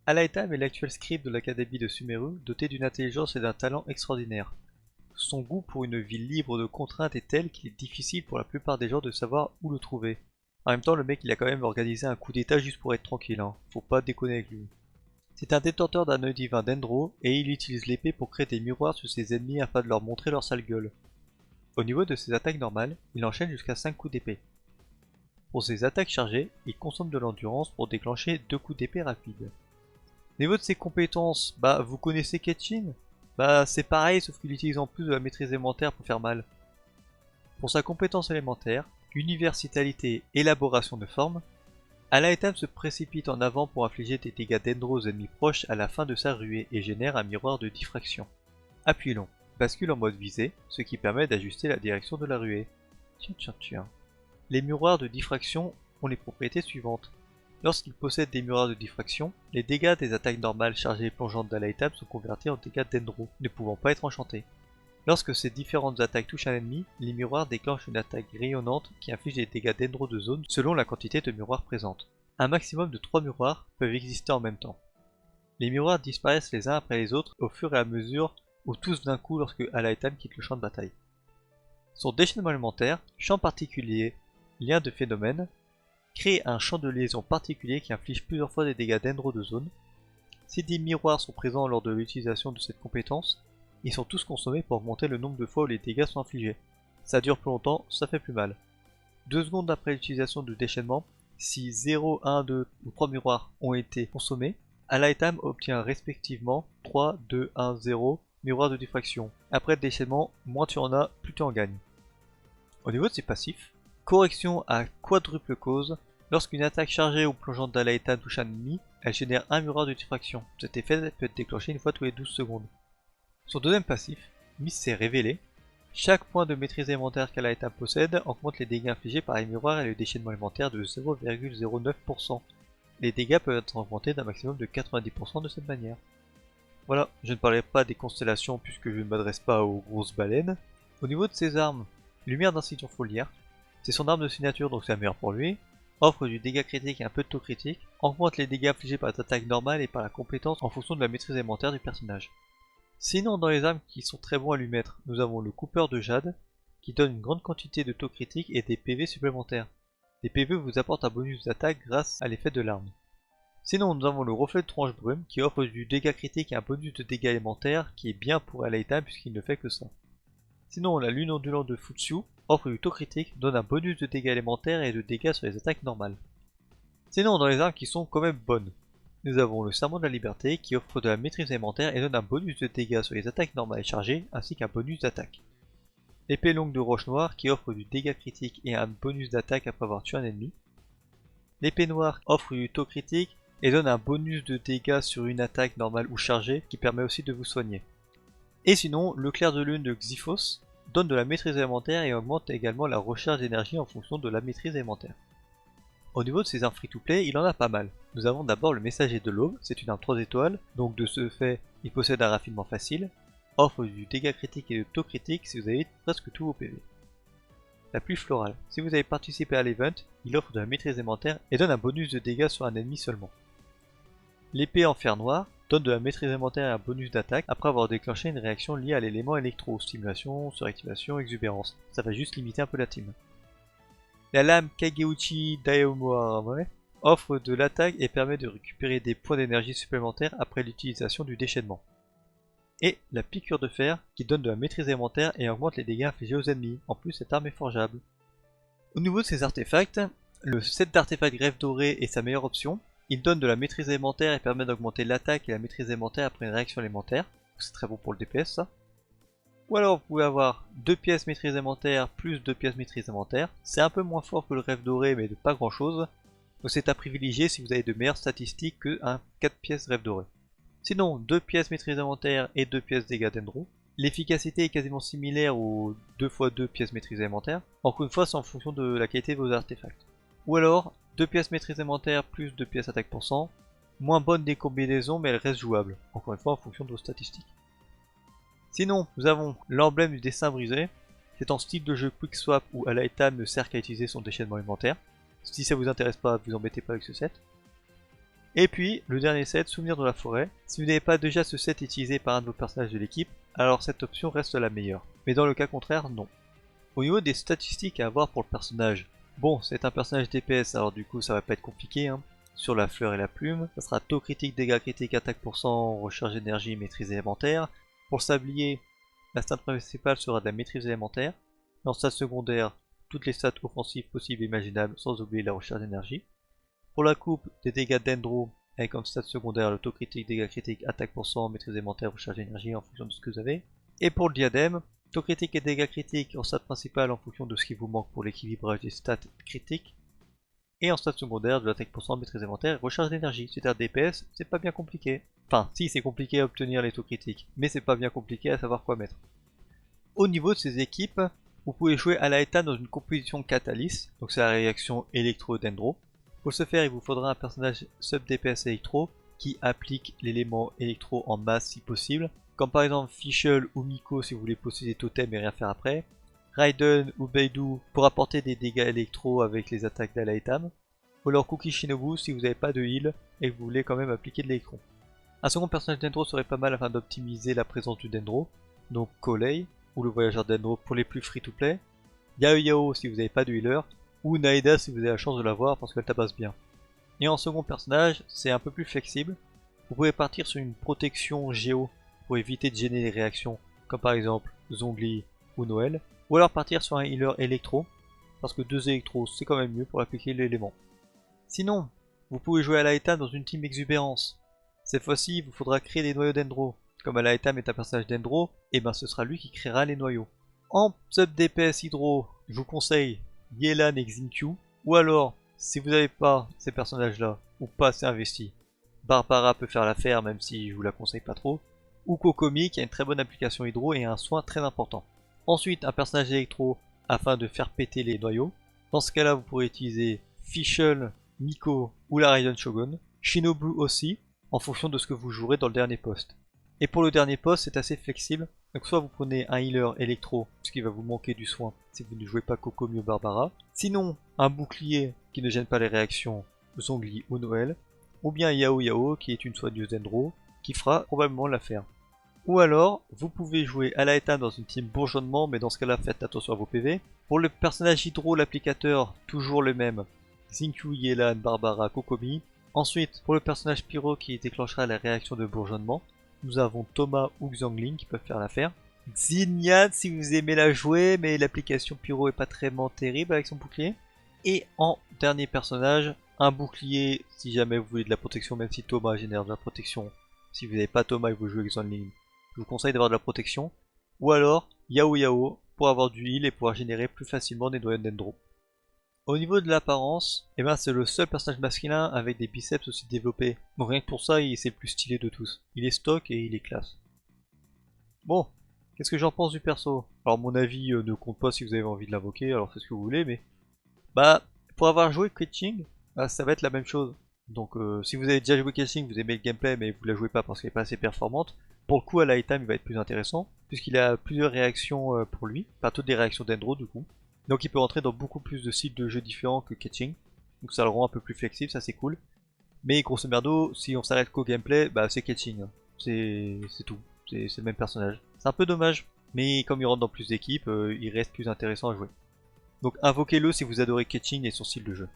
Alhaitham est l'actuel scribe de l'Académie de Sumeru, doté d'une intelligence et d'un talent extraordinaires. Son goût pour une vie libre de contraintes est tel qu'il est difficile pour la plupart des gens de savoir où le trouver. En même temps, le mec il a quand même organisé un coup d'état juste pour être tranquille, hein. Faut pas déconner avec lui. C'est un détenteur d'un œil divin Dendro, et il utilise l'épée pour créer des miroirs sur ses ennemis afin de leur montrer leur sale gueule. Au niveau de ses attaques normales, il enchaîne jusqu'à 5 coups d'épée. Pour ses attaques chargées, il consomme de l'endurance pour déclencher 2 coups d'épée rapides. Au niveau de ses compétences, vous connaissez Ketchin? C'est pareil sauf qu'il utilise en plus de la maîtrise élémentaire pour faire mal. Pour sa compétence élémentaire, universalité, élaboration de forme, Alhaitham se précipite en avant pour infliger des dégâts Dendro aux ennemis proches à la fin de sa ruée et génère un miroir de diffraction. Appui long, bascule en mode visée, ce qui permet d'ajuster la direction de la ruée. Tiens. Les miroirs de diffraction ont les propriétés suivantes. Lorsqu'il possède des miroirs de diffraction, les dégâts des attaques normales chargées et plongeantes d'Alhaitham sont convertis en dégâts Dendro, ne pouvant pas être enchantés. Lorsque ces différentes attaques touchent un ennemi, les miroirs déclenchent une attaque rayonnante qui inflige des dégâts Dendro de zone selon la quantité de miroirs présentes. Un maximum de 3 miroirs peuvent exister en même temps. Les miroirs disparaissent les uns après les autres au fur et à mesure ou tous d'un coup lorsque Alhaitham quitte le champ de bataille. Son déchaînement élémentaire, champ particulier, lien de phénomène, crée un champ de liaison particulier qui inflige plusieurs fois des dégâts Dendro de zone. Si des miroirs sont présents lors de l'utilisation de cette compétence, ils sont tous consommés pour augmenter le nombre de fois où les dégâts sont infligés. Ça dure plus longtemps, ça fait plus mal. 2 secondes après l'utilisation du déchaînement, si 0, 1, 2 ou 3 miroirs ont été consommés, Alhaitham obtient respectivement 3, 2, 1, 0 miroirs de diffraction. Après le déchaînement, moins tu en as, plus tu en gagnes. Au niveau de ses passifs, correction à quadruple cause, lorsqu'une attaque chargée ou plongeante d'Alhaitham touche un ennemi, elle génère un miroir de diffraction. Cet effet peut être déclenché une fois tous les 12 secondes. Son deuxième passif, Miss s'est révélé. Chaque point de maîtrise élémentaire qu'Alhaitham possède augmente les dégâts infligés par les miroirs et le déchaînement élémentaire de 0,09%. Les dégâts peuvent être augmentés d'un maximum de 90% de cette manière. Voilà, je ne parlerai pas des constellations puisque je ne m'adresse pas aux grosses baleines. Au niveau de ses armes, Lumière d'Incision Foliaire, c'est son arme de signature donc c'est la meilleure pour lui. Offre du dégât critique et un peu de taux critique, augmente les dégâts infligés par l'attaque normale et par la compétence en fonction de la maîtrise élémentaire du personnage. Sinon, dans les armes qui sont très bons à lui mettre, nous avons le coupeur de jade, qui donne une grande quantité de taux critique et des PV supplémentaires. Les PV vous apportent un bonus d'attaque grâce à l'effet de l'arme. Sinon, nous avons le reflet de tranche brume, qui offre du dégât critique et un bonus de dégâts élémentaires, qui est bien pour Alhaitham puisqu'il ne fait que ça. Sinon, la lune ondulante de Futsu offre du taux critique, donne un bonus de dégâts élémentaires et de dégâts sur les attaques normales. Sinon, dans les armes qui sont quand même bonnes, nous avons le serment de la liberté qui offre de la maîtrise élémentaire et donne un bonus de dégâts sur les attaques normales et chargées, ainsi qu'un bonus d'attaque. L'épée longue de roche noire qui offre du dégât critique et un bonus d'attaque après avoir tué un ennemi. L'épée noire offre du taux critique et donne un bonus de dégâts sur une attaque normale ou chargée qui permet aussi de vous soigner. Et sinon, le clair de lune de Xiphos donne de la maîtrise élémentaire et augmente également la recharge d'énergie en fonction de la maîtrise élémentaire. Au niveau de ses armes free-to-play, il en a pas mal. Nous avons d'abord le messager de l'aube, c'est une arme 3 étoiles, donc de ce fait, il possède un raffinement facile, offre du dégât critique et de taux critique si vous avez presque tous vos PV. La pluie florale, si vous avez participé à l'event, il offre de la maîtrise élémentaire et donne un bonus de dégâts sur un ennemi seulement. L'épée en fer noir donne de la maîtrise élémentaire et un bonus d'attaque après avoir déclenché une réaction liée à l'élément électro, stimulation, suractivation, exubérance. Ça va juste limiter un peu la team. La lame Kageuchi Daiomoare offre de l'attaque et permet de récupérer des points d'énergie supplémentaires après l'utilisation du déchaînement. Et la piqûre de fer qui donne de la maîtrise élémentaire et augmente les dégâts infligés aux ennemis. En plus, cette arme est forgeable. Au niveau de ses artefacts, le set d'artefacts greffe dorée est sa meilleure option. Il donne de la maîtrise élémentaire et permet d'augmenter l'attaque et la maîtrise élémentaire après une réaction élémentaire. C'est très bon pour le DPS ça. Ou alors vous pouvez avoir 2 pièces maîtrise élémentaire plus 2 pièces maîtrise élémentaire. C'est un peu moins fort que le rêve doré mais de pas grand chose. Donc c'est à privilégier si vous avez de meilleures statistiques que un 4 pièces rêve doré. Sinon 2 pièces maîtrise élémentaire et 2 pièces dégâts Dendro. L'efficacité est quasiment similaire aux 2 x 2 pièces maîtrise élémentaire. Encore une fois c'est en fonction de la qualité de vos artefacts. Ou alors 2 pièces maîtrise élémentaire plus 2 pièces attaque %. Moins bonne des combinaisons mais elle reste jouable. Encore une fois en fonction de vos statistiques. Sinon, nous avons l'emblème du dessin brisé. C'est en style de jeu Quick Swap où Alhaitham ne sert qu'à utiliser son déchaînement élémentaire. Si ça vous intéresse pas, vous embêtez pas avec ce set. Et puis, le dernier set, Souvenir de la forêt. Si vous n'avez pas déjà ce set utilisé par un de vos personnages de l'équipe, alors cette option reste la meilleure. Mais dans le cas contraire, non. Au niveau des statistiques à avoir pour le personnage, bon, c'est un personnage DPS, alors du coup ça va pas être compliqué, hein. Sur la fleur et la plume, ça sera taux critique, dégâts critiques, attaque %, recharge d'énergie, maîtrise élémentaire. Pour le sablier, la stat principale sera de la maîtrise élémentaire. En stat secondaire, toutes les stats offensives possibles et imaginables, sans oublier la recharge d'énergie. Pour la coupe, des dégâts dendro, avec comme stat secondaire le taux critique, dégâts critiques, attaque %, maîtrise élémentaire, recharge d'énergie en fonction de ce que vous avez. Et pour le diadème, taux critique et dégâts critiques en stat principale en fonction de ce qui vous manque pour l'équilibrage des stats critiques. Et en stat secondaire, de l'attaque %, maîtrise élémentaire et recharge d'énergie. C'est un DPS, c'est pas bien compliqué. Enfin, si, c'est compliqué à obtenir les taux critiques, mais c'est pas bien compliqué à savoir quoi mettre. Au niveau de ces équipes, vous pouvez jouer à la Ethan dans une composition Catalyst, donc c'est la réaction électro-dendro. Pour ce faire, il vous faudra un personnage sub-DPS électro qui applique l'élément électro en masse si possible, comme par exemple Fischl ou Miko si vous voulez posséder totem et rien faire après, Raiden ou Beidou pour apporter des dégâts électro avec les attaques d'Alaetam, ou alors Kuki Shinobu si vous n'avez pas de heal et que vous voulez quand même appliquer de l'électro. Un second personnage Dendro serait pas mal afin d'optimiser la présence du Dendro, donc Kolei ou le voyageur Dendro pour les plus free-to-play, Yao Yao si vous n'avez pas de healer, ou Naeda si vous avez la chance de l'avoir parce qu'elle tabasse bien. Et en second personnage, c'est un peu plus flexible, vous pouvez partir sur une protection Géo pour éviter de gêner les réactions, comme par exemple Zhongli ou Noël, ou alors partir sur un healer électro, parce que 2 électros c'est quand même mieux pour appliquer l'élément. Sinon, vous pouvez jouer à Alaetam dans une team exubérance. Cette fois-ci, il vous faudra créer des noyaux Dendro. Comme Alaetam est un personnage Dendro, et ben ce sera lui qui créera les noyaux. En sub DPS Hydro, je vous conseille Yelan et Xinkyu, ou alors, si vous n'avez pas ces personnages-là, ou pas assez investis, Barbara peut faire l'affaire même si je vous la conseille pas trop, ou Kokomi qui a une très bonne application Hydro et un soin très important. Ensuite, un personnage électro afin de faire péter les noyaux. Dans ce cas-là, vous pourrez utiliser Fischl, Miko ou la Raiden Shogun. Shinobu aussi, en fonction de ce que vous jouerez dans le dernier poste. Et pour le dernier poste, c'est assez flexible. Donc soit vous prenez un healer électro, ce qui va vous manquer du soin si vous ne jouez pas Kokomi ou Barbara. Sinon, un bouclier qui ne gêne pas les réactions, Zhongli ou Noël. Ou bien Yao Yao qui est une soigneuse Dendro, qui fera probablement l'affaire. Ou alors, vous pouvez jouer à la Ethan dans une team bourgeonnement, mais dans ce cas-là, faites attention à vos PV. Pour le personnage Hydro, l'applicateur, toujours le même. Xinkyu, Yelan, Barbara, Kokomi. Ensuite, pour le personnage Pyro qui déclenchera la réaction de bourgeonnement, nous avons Thomas ou Xiangling qui peuvent faire l'affaire. Xinyan si vous aimez la jouer, mais l'application Pyro est pas très terrible avec son bouclier. Et en dernier personnage, un bouclier si jamais vous voulez de la protection, même si Thomas génère de la protection. Si vous n'avez pas Thomas et vous jouez Xiangling, je vous conseille d'avoir de la protection. Ou alors Yao Yao pour avoir du heal et pouvoir générer plus facilement des noyaux Dendro. Au niveau de l'apparence, eh ben c'est le seul personnage masculin avec des biceps aussi développés. Donc rien que pour ça, c'est le plus stylé de tous. Il est stock et il est classe. Bon, qu'est-ce que j'en pense du perso? Alors mon avis ne compte pas si vous avez envie de l'invoquer, alors faites ce que vous voulez, mais... Bah, pour avoir joué Keqing, bah, ça va être la même chose. Donc si vous avez déjà joué Keqing, vous aimez le gameplay mais vous la jouez pas parce qu'elle est pas assez performante, pour le coup à l'item il va être plus intéressant, puisqu'il a plusieurs réactions pour lui, pas toutes des réactions d'Endro du coup. Donc il peut rentrer dans beaucoup plus de styles de jeux différents que Keqing, donc ça le rend un peu plus flexible, ça c'est cool. Mais grosso merdo, si on s'arrête qu'au gameplay, bah c'est Keqing, hein. C'est tout, c'est le même personnage. C'est un peu dommage, mais comme il rentre dans plus d'équipes, il reste plus intéressant à jouer. Donc invoquez-le si vous adorez Keqing et son style de jeu.